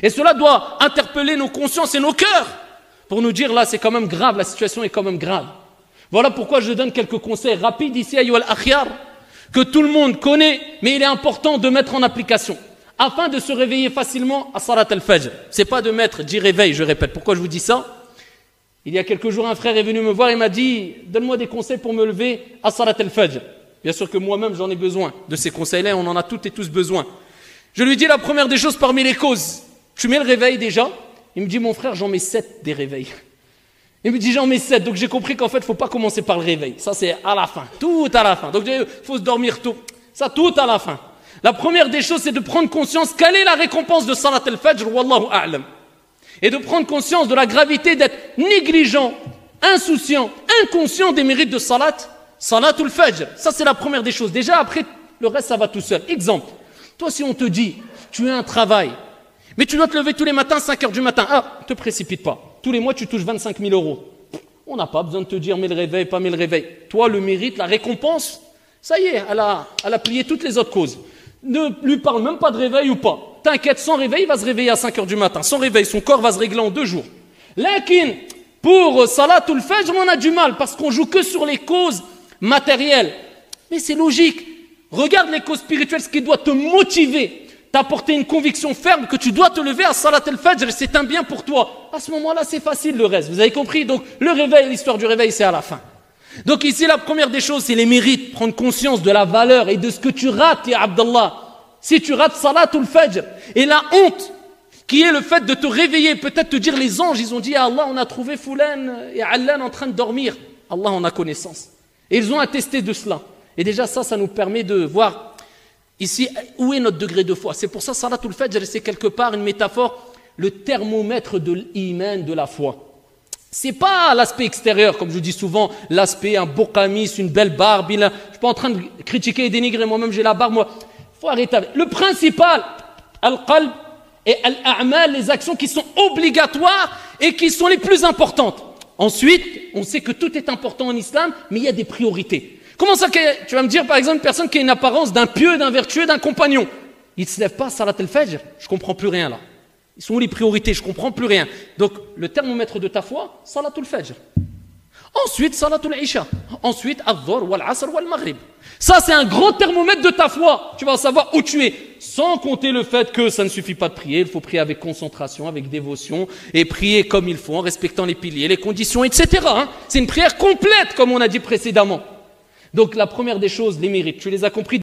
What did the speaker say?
Et cela doit interpeller nos consciences et nos cœurs pour nous dire là c'est quand même grave, la situation est quand même grave. Voilà pourquoi je donne quelques conseils rapides ici à Ayyuhal Akhyar, que tout le monde connaît, mais il est important de mettre en application, afin de se réveiller facilement à Salat al-Fajr. C'est pas de mettre 10 réveils, je répète. Pourquoi je vous dis ça? Il y a quelques jours, un frère est venu me voir et m'a dit « Donne-moi des conseils pour me lever à Salat al-Fajr ». Bien sûr que moi-même, j'en ai besoin de ces conseils-là, on en a toutes et tous besoin. Je lui dis la première des choses parmi les causes. Tu mets le réveil déjà? Il me dit « Mon frère, j'en mets 7 des réveils ». Il me dit j'en mets 7, donc j'ai compris qu'en fait il ne faut pas commencer par le réveil, ça c'est à la fin, tout à la fin, donc il faut se dormir tôt, ça tout à la fin. La première des choses c'est de prendre conscience quelle est la récompense de Salat al-Fajr, wallahu a'lam, et de prendre conscience de la gravité d'être négligent, insouciant, inconscient des mérites de Salat al-Fajr, ça c'est la première des choses. Déjà après le reste ça va tout seul. Exemple, toi si on te dit tu as un travail, mais tu dois te lever tous les matins 5 heures du matin, ne te précipite pas. Tous les mois, tu touches 25 000 €. On n'a pas besoin de te dire, mets le réveil, pas mets le réveil. Toi, le mérite, la récompense, ça y est, elle a plié toutes les autres causes. Ne lui parle même pas de réveil ou pas. T'inquiète, sans réveil, il va se réveiller à 5 heures du matin. Sans réveil, son corps va se régler en 2 jours. Lakin, pour Salatul Fajr, on a du mal parce qu'on joue que sur les causes matérielles. Mais c'est logique. Regarde les causes spirituelles, ce qui doit te motiver, t'apporter une conviction ferme que tu dois te lever à Salat al-Fajr, c'est un bien pour toi. À ce moment-là, c'est facile le reste. Vous avez compris? Donc, le réveil, l'histoire du réveil, c'est à la fin. Donc ici, la première des choses, c'est les mérites. Prendre conscience de la valeur et de ce que tu rates, ya Abdallah. Si tu rates Salat al-Fajr, et la honte, qui est le fait de te réveiller, peut-être te dire les anges, ils ont dit, ah Allah, on a trouvé Foulan et Allan en train de dormir. Allah en a connaissance. Et ils ont attesté de cela. Et déjà, ça nous permet de voir ici, où est notre degré de foi? C'est pour ça, Salatul Fajr, c'est quelque part une métaphore, le thermomètre de l'iman, de la foi. C'est pas l'aspect extérieur, comme je vous dis souvent, l'aspect, un beau camis, une belle barbe. Je suis pas en train de critiquer et dénigrer, moi-même j'ai la barbe, moi. Faut arrêter avec. Le principal, al-qalb et al-a'mal, les actions qui sont obligatoires et qui sont les plus importantes. Ensuite, on sait que tout est important en islam, mais il y a des priorités. Comment ça, tu vas me dire par exemple une personne qui a une apparence d'un pieux, d'un vertueux, d'un compagnon, il ne se lève pas Salat al-Fajr, je ne comprends plus rien là. Ils sont où les priorités? Je ne comprends plus rien. Donc le thermomètre de ta foi, Salat al-Fajr. Ensuite, Salat al-Isha. Ensuite, Al-Dhuhr, Wal-Asr, Wal-Maghrib. Ça c'est un grand thermomètre de ta foi. Tu vas savoir où tu es. Sans compter le fait que ça ne suffit pas de prier, il faut prier avec concentration, avec dévotion, et prier comme il faut, en respectant les piliers, les conditions, etc. C'est une prière complète, comme on a dit précédemment. Donc la première des choses, les mérites, tu les as compris.